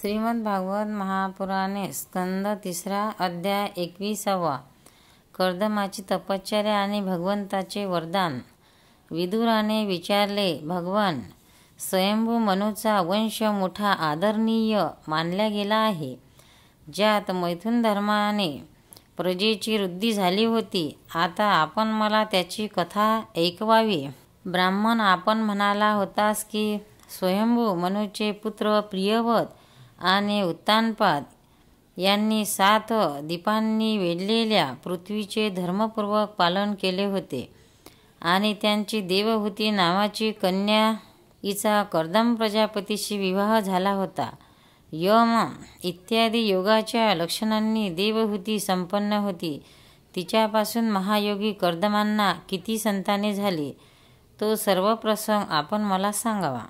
श्रीमद्भागवत महापुराणे स्कंद 3 अध्याय 21. कर्दमाची तपश्चर्या आणि भगवंताचे वरदान. विदुराने विचारले, भगवान, स्वयंभू मनूचा वंश मोठा आदरणीय मानला गेला आहे. ज्यात मैथुन धर्माने प्रजेची वृद्धी झाली होती. आता आपण मला त्याची कथा ऐकवावी. ब्राह्मण, आपण म्हणाला होतास की स्वयंभू मनूचे पुत्र प्रियव्रत आणि उत्तानपाद यांनी 7 दीपांनी वेढलेल्या पृथ्वीचे धर्मपूर्वक पालन केले होते आणि त्यांची देवहूती नावाची कन्या हिचा कर्दम प्रजापतीशी विवाह झाला होता. यम इत्यादी योगाच्या लक्षणांनी देवहूती संपन्न होती. तिच्यापासून महायोगी कर्दमांना किती संताने झाली तो सर्व प्रसंग आपण मला सांगावा.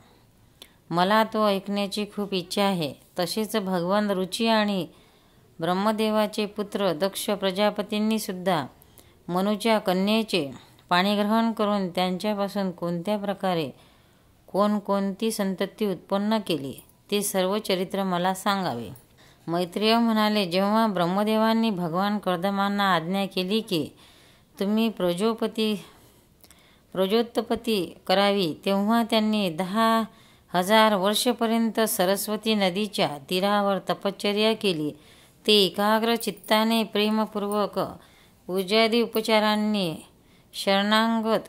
मला तो ऐकण्याची खूप इच्छा आहे. तसेच भगवान रुची आणि ब्रह्मदेवाचे पुत्र दक्ष प्रजापतींनी सुद्धा मनुच्या कन्येचे पाणीग्रहण करून त्यांच्यापासून कोणत्या प्रकारे कोणकोणती संतती उत्पन्न केली ते सर्व चरित्र मला सांगावे. मैत्रेय म्हणाले, जेव्हा ब्रह्मदेवांनी भगवान कर्दमांना आज्ञा केली की तुम्ही प्रजोत्पत्ती करावी, तेव्हा त्यांनी 10,000 वर्षपर्यंत सरस्वती नदीच्या तीरावर तपश्चर्या केली. ते एकाग्र चित्ताने प्रेमपूर्वक पूजादी उपचारांनी शरणागत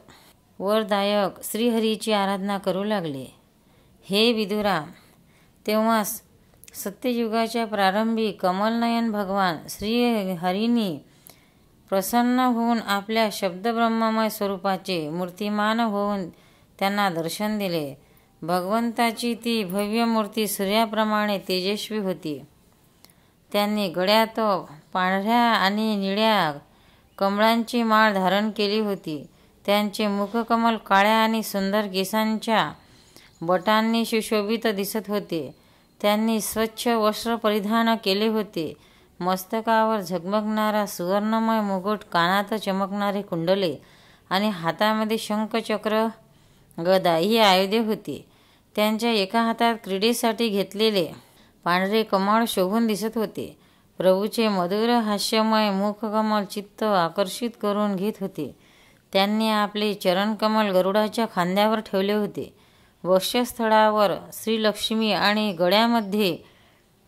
वरदायक श्रीहरीची आराधना करू लागले. हे विदुरा, तेव्हा सत्ययुगाच्या प्रारंभी कमलनयन भगवान श्रीहरींनी प्रसन्न होऊन आपल्या शब्दब्रह्ममय स्वरूपाचे मूर्तिमान होऊन त्यांना दर्शन दिले. भगवंताची ती भव्य मूर्ती सूर्याप्रमाणे तेजस्वी होती. त्यांनी गळ्यात पांढऱ्या आणि निळ्या कमळांची माळ धारण केली होती. त्यांचे मुखकमल काळ्या आणि सुंदर केसांच्या बटांनी सुशोभित दिसत होते. त्यांनी स्वच्छ वस्त्र परिधान केले होते. मस्तकावर झगमगणारा सुवर्णमय मुकुट, कानात चमकणारे कुंडले आणि हातामध्ये शंख, चक्र, गदा ही आयुधे होती. त्यांच्या एका हातात क्रीडेसाठी घेतलेले पांढरे कमळ शोभून दिसत होते. प्रभूचे मधुर हास्यमय मुखकमल चित्त आकर्षित करून घेत होते. त्यांनी आपले चरणकमल गरुडाच्या खांद्यावर ठेवले होते. वक्षस्थळावर श्रीलक्ष्मी आणि गळ्यामध्ये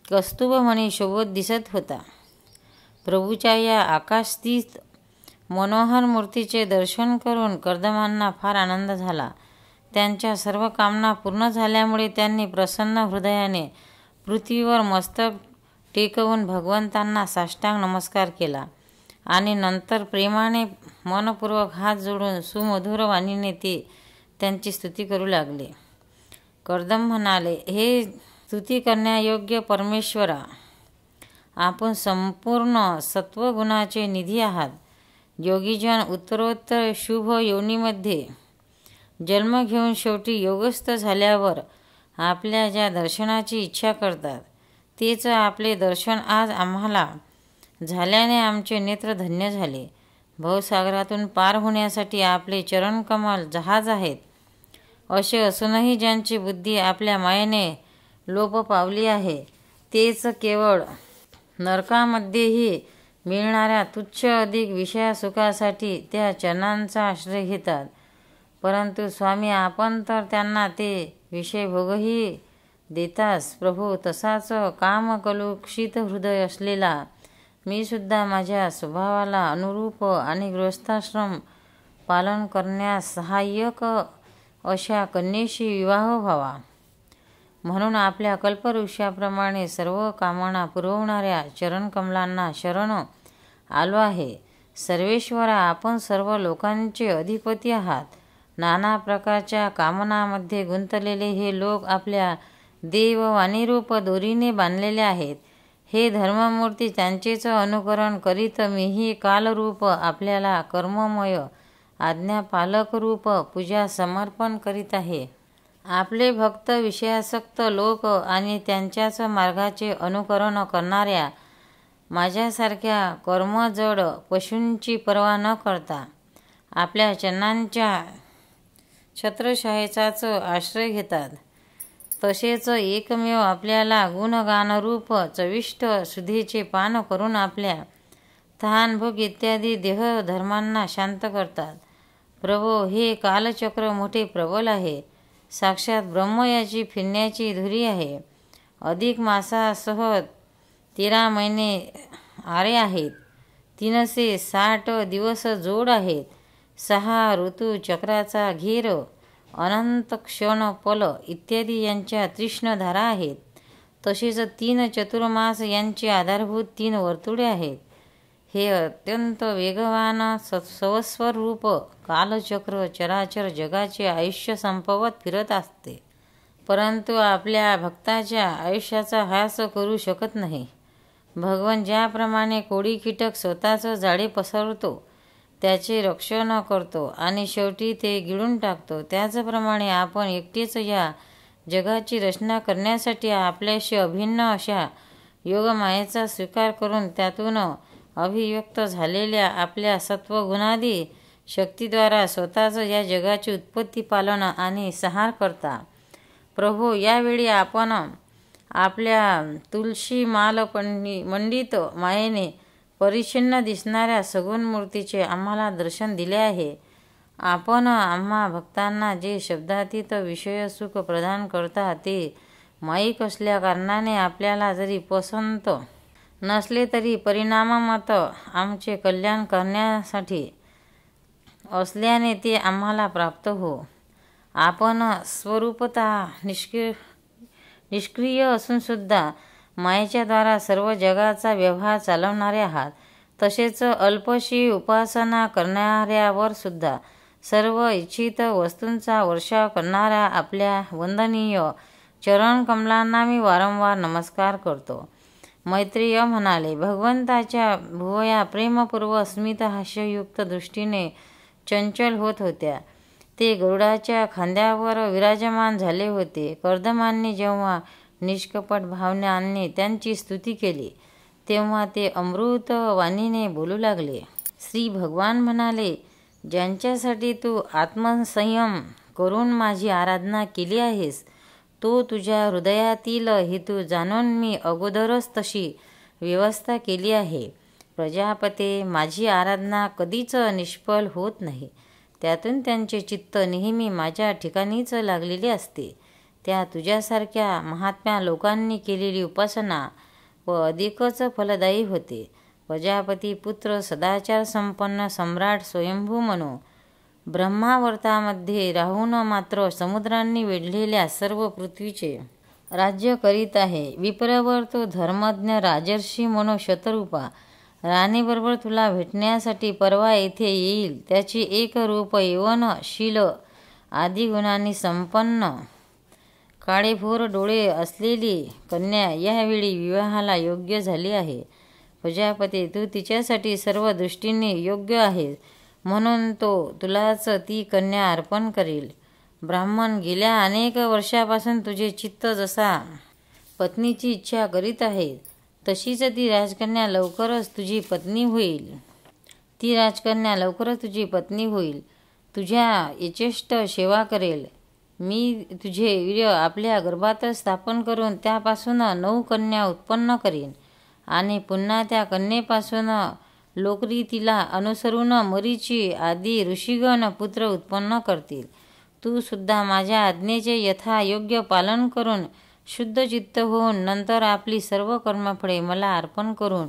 कौस्तुभमणी शोभत दिसत होता. प्रभूच्या या आकाशस्थित मनोहर मूर्तीचे दर्शन करून कर्दमांना फार आनंद झाला. त्यांच्या सर्व कामना पूर्ण झाल्यामुळे त्यांनी प्रसन्न हृदयाने पृथ्वीवर मस्तक टेकवून भगवंतांना साष्टांग नमस्कार केला आणि नंतर प्रेमाने मनपूर्वक हात जोडून सुमधुर वाणीने ते त्यांची स्तुती करू लागले. कर्दम म्हणाले, हे स्तुती करण्यायोग्य परमेश्वरा, आपण संपूर्ण सत्वगुणाचे निधी आहात. योगीजन उत्तरोत्तर शुभ योनीमध्ये जन्म घेऊन शेवटी योगस्थ झाल्यावर आपल्या ज्या दर्शनाची इच्छा करतात तेच आपले दर्शन आज आम्हाला झाल्याने आमचे नेत्र धन्य झाले. भवसागरातून पार होण्यासाठी आपले चरणकमल जहाज आहेत. असे असूनही ज्यांची बुद्धी आपल्या मायेने लोप पावली आहे तेच केवळ नरकामध्येही मिळणाऱ्या तुच्छ अधिक विषयासुखासाठी त्या चरणांचा आश्रय घेतात. परंतु स्वामी, आपण तर त्यांना ते विषयभोगही देतास. प्रभू, तसाच कामकलुषित हृदय असलेला मी सुद्धा माझ्या स्वभावाला अनुरूप आणि गृहस्थाश्रम पालन करण्यास सहाय्यक अशा कन्येशी विवाह व्हावा म्हणून आपल्या कल्पवृक्षाप्रमाणे सर्व कामना पुरवणाऱ्या चरणकमलांना शरण आलो आहे. सर्वेश्वरा, आपण सर्व लोकांचे अधिपती आहात. नाना प्रकारच्या कामनामध्ये गुंतलेले हे लोक आपल्या देववाणीरूप दोरीने बांधलेले आहेत. हे धर्ममूर्ती, त्यांचेच अनुकरण करीत मीही कालरूप आपल्याला कर्ममय आज्ञापालक रूप पूजा समर्पण करीत आहे. आपले भक्त विषयासक्त लोक आणि त्यांच्याच मार्गाचे अनुकरण करणाऱ्या माझ्यासारख्या कर्मजड पशूंची पर्वा न करता आपल्या चरणांच्या छत्रछायेचाच आश्रय घेतात. तसेच एकमेव आपल्याला गुणगानरूप चविष्ट सुधेचे पान करून आपल्या तहान भूक इत्यादी देहधर्मांना शांत करतात. प्रभो, हे कालचक्र मोठे प्रबल आहे. साक्षात ब्रह्म याची फिरण्याची धुरी आहे. अधिक मासासह 13 महिने आरे आहेत. 360 दिवस जोड आहेत. 6 ऋतू चक्राचा घेर, अनंत क्षण पल इत्यादी यांच्या तीक्ष्ण धारा आहेत. तसेच 3 चतुर्मास यांची आधारभूत 3 वर्तुळे आहेत. हे अत्यंत वेगवान सवस्वरूप कालचक्र चराचर जगाचे आयुष्य संपवत फिरत असते, परंतु आपल्या भक्ताच्या आयुष्याचा ह्रास करू शकत नाही. भगवान ज्याप्रमाणे कोळी कीटक स्वतःचं जाळे पसरवतो, त्याचे रक्षण करतो आणि शेवटी ते गिळून टाकतो, त्याचप्रमाणे आपण एकटेच या जगाची रचना करण्यासाठी आपल्याशी अभिन्न अशा योगमायेचा स्वीकार करून त्यातून अभिव्यक्त झालेल्या आपल्या सत्वगुणादी शक्तीद्वारा स्वतःच या जगाची उत्पत्ती, पालन आणि संहार करता. प्रभो, यावेळी आपण आपल्या तुलसी माल मंडित मायेने परिच्छिन्न दिसणाऱ्या सगुण मूर्तीचे आम्हाला दर्शन दिले आहे. आपण आम्हा भक्तांना जे शब्दातीत विषय सुख प्रदान करता ते माईक असल्या कारणाने आपल्याला जरी पसंत नसले तरी परिणामात आमचे कल्याण करण्यासाठी असल्याने ते आम्हाला प्राप्त हो. आपण स्वरूपतः निष्क्रिय असून सुद्धा मायेच्या द्वारा सर्व जगाचा व्यवहार चालवणारे आहात. तसेच अल्पशी उपासना करणाऱ्यावर सुद्धा सर्व इच्छित वस्तूंचा वर्षाव करणाऱ्या आपल्या वंदनीय चरणकमलांना मी वारंवार नमस्कार करतो. मैत्रेय म्हणाले, भगवंताच्या भुवया प्रेमपूर्व स्मितहास्ययुक्त दृष्टीने चंचल होत होत्या. ते गरुडाच्या खांद्यावर विराजमान झाले होते. कर्दमांनी जेव्हा निष्कपट भावनेने त्यांची स्तुती केली, तेव्हा ते अमृत वाणीने बोलू लागले. श्री भगवान म्हणाले, ज्यांच्यासाठी तू आत्मसंयम करून माझी आराधना केली आहेस, तो तुझ्या हृदयातील हेतू जाणून मी अगोदरच तशी व्यवस्था केली आहे. प्रजापते, माझी आराधना कधीच निष्फळ होत नाही. त्यातून त्यांचे चित्त नेहमी माझ्या ठिकाणीच लागलेले असते. त्या तुझ्यासारख्या महात्म्या लोकांनी केलेली उपासना व अधिकच फलदायी होते. प्रजापती पुत्र सदाचार संपन्न सम्राट स्वयंभू म्हणू ब्रह्मावर्तामध्ये राहून मात्र समुद्रांनी वेढलेल्या सर्व पृथ्वीचे राज्य करीत आहे. विप्रवर तो धर्मज्ञ राजर्षी म्हणू शतरूपा राणीबरोबर तुला भेटण्यासाठी परवा येथे येईल. त्याची एक रूप, यौवन, शील आदी गुणांनी संपन्न काळेभोर डोळे असलेली कन्या यावेळी विवाहाला योग्य झाली आहे. प्रजापती, तू तिच्यासाठी सर्व दृष्टीने योग्य आहेस, म्हणून तो तुलाच ती कन्या अर्पण करेल. ब्राह्मण, गेल्या अनेक वर्षापासून तुझे चित्त जसा पत्नीची इच्छा करीत आहे, तशीच ती राजकन्या लवकरच तुझी पत्नी होईल. तुझ्या यथेष्ट सेवा करेल. मी तुझे वीर्य आपल्या गर्भात स्थापन करून त्यापासून 9 कन्या उत्पन्न करीन आणि पुन्हा त्या कन्येपासून लोकरीतीला अनुसरून मरीची आदी ऋषीगण पुत्र उत्पन्न करतील. तू सुद्धा माझ्या आज्ञेचे यथायोग्य पालन करून शुद्ध चित्त होऊन नंतर आपली सर्व कर्मफळे मला अर्पण करून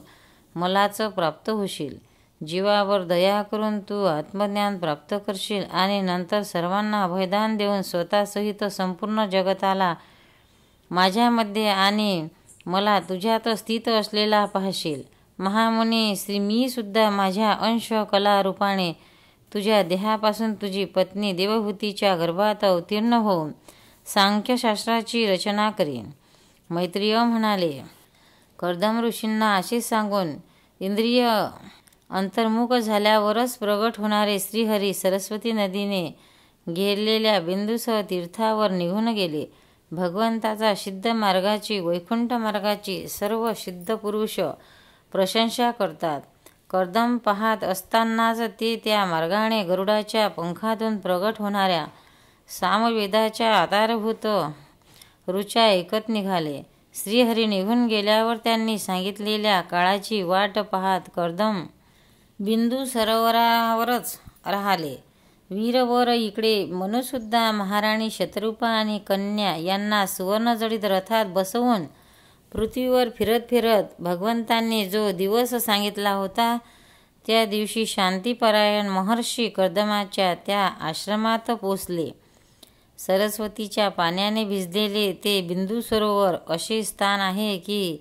मलाच प्राप्त होशील. जीवावर दया करून तू आत्मज्ञान प्राप्त करशील आणि नंतर सर्वांना अभयदान देऊन स्वतःसहित संपूर्ण जगताला माझ्यामध्ये आणि मला तुझ्यात स्थित असलेला पाहशील. महामुनी श्री, मी सुद्धा माझ्या अंश कला रूपाने तुझ्या देहापासून तुझी पत्नी देवहूतीच्या गर्भात अवतीर्ण होऊन सांख्यशास्त्राची रचना करीन. मैत्रेय म्हणाले, कर्दम ऋषींना असे सांगून इंद्रिय अंतर्मुख झाल्यावरच प्रगट होणारे श्रीहरी सरस्वती नदीने घेरलेल्या बिंदूसह तीर्थावर निघून गेले. भगवंताचा सिद्ध मार्गाची, वैकुंठ मार्गाची सर्व सिद्ध पुरुष प्रशंसा करतात. कर्दम पाहत असतानाच ते त्या मार्गाने गरुडाच्या पंखातून प्रगट होणाऱ्या सामवेदाच्या आधारभूत ऋचा ऐकत निघाले. श्रीहरी निघून गेल्यावर त्यांनी सांगितलेल्या काळाची वाट पाहत कर्दम बिंदू सरोवरावरच राहिले. वीरवर इकडे मनूसुद्धा महाराणी शतरूपा आणि कन्या यांना सुवर्णजडित रथात बसवून पृथ्वीवर फिरत फिरत भगवंतांनी जो दिवस सांगितला होता त्या दिवशी शांतीपरायण महर्षी कर्दमाच्या त्या आश्रमात पोचले. सरस्वतीच्या पाण्याने भिजलेले ते बिंदू सरोवर असे स्थान आहे की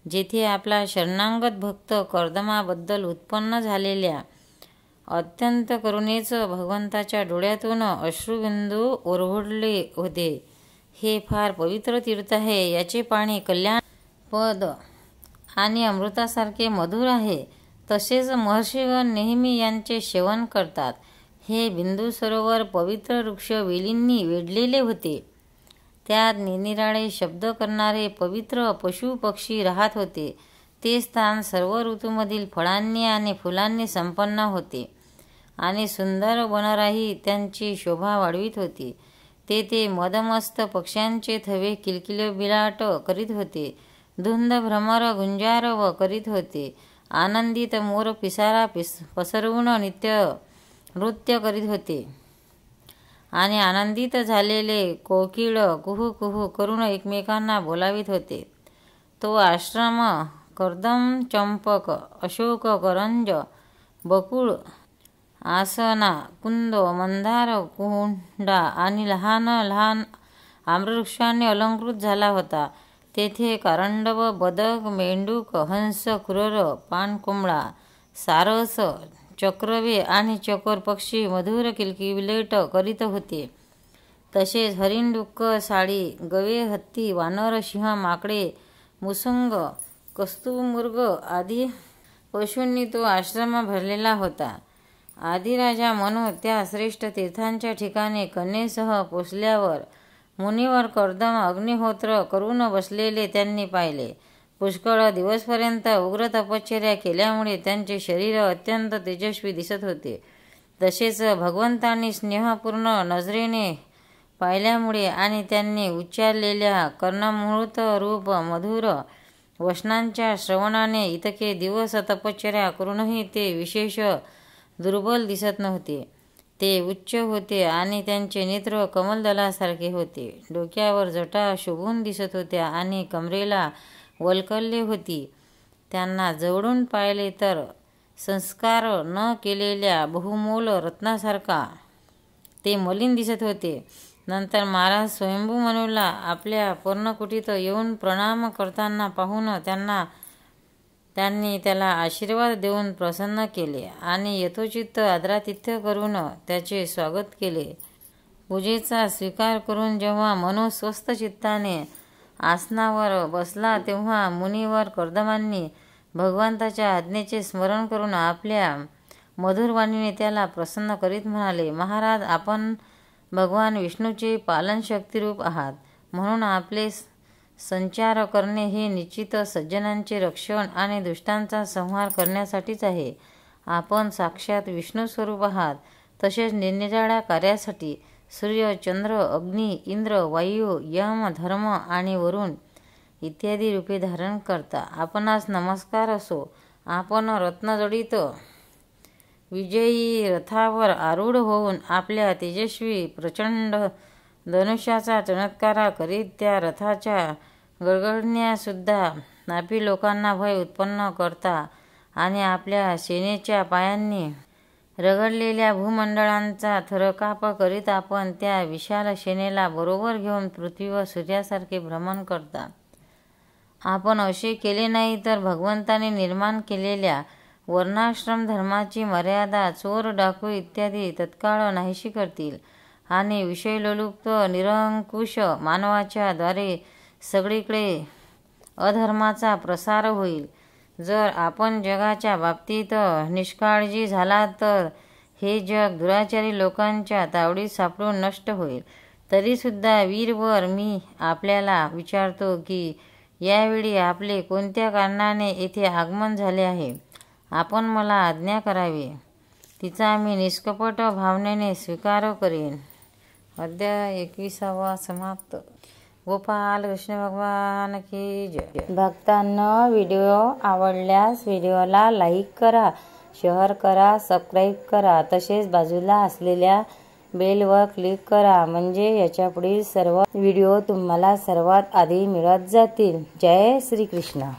जेथे आपला शरणागत भक्त कर्दमाबद्दल उत्पन्न झालेल्या अत्यंत करुणेचं भगवंताच्या डोळ्यातून अश्रुबिंदू ओरघडले होते. हे फार पवित्र तीर्थ आहे. याचे पाणी कल्याणपद आणि अमृतासारखे मधुर आहे. तसेच महर्षीगण नेहमी यांचे सेवन करतात. हे बिंदू सरोवर पवित्र वृक्ष वेलींनी वेढलेले होते. त्यात निरनिराळे शब्द करणारे पवित्र पशु पक्षी राहत होते. ते स्थान सर्व ऋतूमधील फळांनी आणि फुलांनी संपन्न होते आणि सुंदर वनराही त्यांची शोभा वाढवित होती. तेथे मदमस्त पक्ष्यांचे थवे किलकिलबिलाट करीत होते. धुंद भ्रमर गुंजारव करीत होते. आनंदित मोर पिसारा पसरवून नृत्य करीत होते आणि आनंदित झालेले कोकिळ कुहू कुहू करून एकमेकांना बोलावित होते. तो आश्रम कर्दम, चंपक, अशोक, करंज, बकुळ, आसना, कुंद, मंदार, कुंडा आणि लहान लहान आम्रवृक्षांनी अलंकृत झाला होता. तेथे कारंडव, बदक, मेंढूक, हंस, कुरर, पानकोंबडा, सारस, चक्रवे आणि चकोर पक्षी मधुर किलकिलेट करीत होते. तसेच हरिण, डुक्क, साळी, गवे, हत्ती, वानर, सिंह, माकडे, मुसंग, कस्तुमुर्ग आदी पशूंनी तो आश्रम भरलेला होता. आदिराजा मनू त्या श्रेष्ठ तीर्थांच्या ठिकाणी कन्येसह पोचल्यावर मुनीवर कर्दम अग्निहोत्र करून बसलेले त्यांनी पाहिले. पुष्कळ दिवसपर्यंत उग्र तपश्चर्या केल्यामुळे त्यांचे शरीर अत्यंत तेजस्वी दिसत होते. तसेच भगवंतांनी स्नेहपूर्ण नजरेने पाहिल्यामुळे आणि त्यांनी उच्चारलेल्या कर्णमुहूर्त रूप मधुर वचनांच्या श्रवणाने इतके दिवस तपश्चर्या करूनही ते विशेष दुर्बल दिसत नव्हते. ते उच्च होते आणि त्यांचे नेत्र कमलदलासारखे होते. डोक्यावर जटा शोभून दिसत होत्या आणि कमरेला वल्कल्ये होती. त्यांना जवळून पाहिले तर संस्कार न केलेल्या बहुमोल रत्नासारखा ते मलिन दिसत होते. नंतर महाराज स्वयंभू मनूला आपल्या पर्णकुटीत येऊन प्रणाम करताना पाहून त्यांनी त्याला आशीर्वाद देऊन प्रसन्न केले आणि यथोचित आदरातिथ्य करून त्याचे स्वागत केले. पूजेचा स्वीकार करून जेव्हा मनू स्वस्थ चित्ताने आसनावर बसला तेव्हा मुनीवर कर्दमांनी भगवंताच्या आज्ञेचे स्मरण करून आपल्या मधुरवाणीने त्याला प्रसन्न करीत म्हणाले, महाराज, आपण भगवान विष्णूचे पालनशक्तिरूप आहात. म्हणून आपले संचार करणे हे निश्चित सज्जनांचे रक्षण आणि दुष्टांचा संहार करण्यासाठीच आहे. आपण साक्षात विष्णू स्वरूप आहात. तसेच निरनिराळ्या कार्यासाठी सूर्य, चंद्र, अग्नी, इंद्र, वायू, यम, धर्म आणि वरुण इत्यादी रूपे धारण करता. आपणास नमस्कार असो. आपण रत्नजडित विजयी रथावर आरूढ होऊन आपल्या तेजस्वी प्रचंड धनुष्याचा चमत्कार करीत त्या रथाच्या गडगडण्यासुद्धा आपी लोकांना भय उत्पन्न करता आणि आपल्या सेनेच्या पायांनी रगडलेल्या भूमंडळांचा थरकाप करीत आपण त्या विशाल सेनेला बरोबर घेऊन पृथ्वीवर सूर्यासारखे भ्रमण करता. आपण असे केले नाही तर भगवंताने निर्माण केलेल्या वर्णाश्रम धर्माची मर्यादा चोर, डाकू इत्यादी तत्काळ नाहीशी करतील आणि विषयलोलुप्त निरंकुश मानवाच्या द्वारे सगळीकडे अधर्माचा प्रसार होईल. जर आपण जगाच्या बाबतीत निष्काळजी झालात तर हे जग दुराचारी लोकांच्या तावडीत सापडून नष्ट होईल. तरीसुद्धा वीरवर मी आपल्याला विचारतो की यावेळी आपले कोणत्या कारणाने येथे आगमन झाले आहे. आपण मला आज्ञा करावी, तिचा मी निष्कपट भावनेने स्वीकार करेन. अध्याय 21 समाप्त. गोपाल कृष्ण भगवान की जय। भक्तांनो, व्हिडिओ आवडल्यास व्हिडिओला लाईक करा, शेअर करा, सबस्क्राईब करा, तसेच बाजूला असलेल्या बेलवर क्लिक करा, म्हणजे याच्यापुढील सर्व व्हिडिओ तुम्हाला सर्वात आधी मिळत जातील। जय श्री कृष्ण।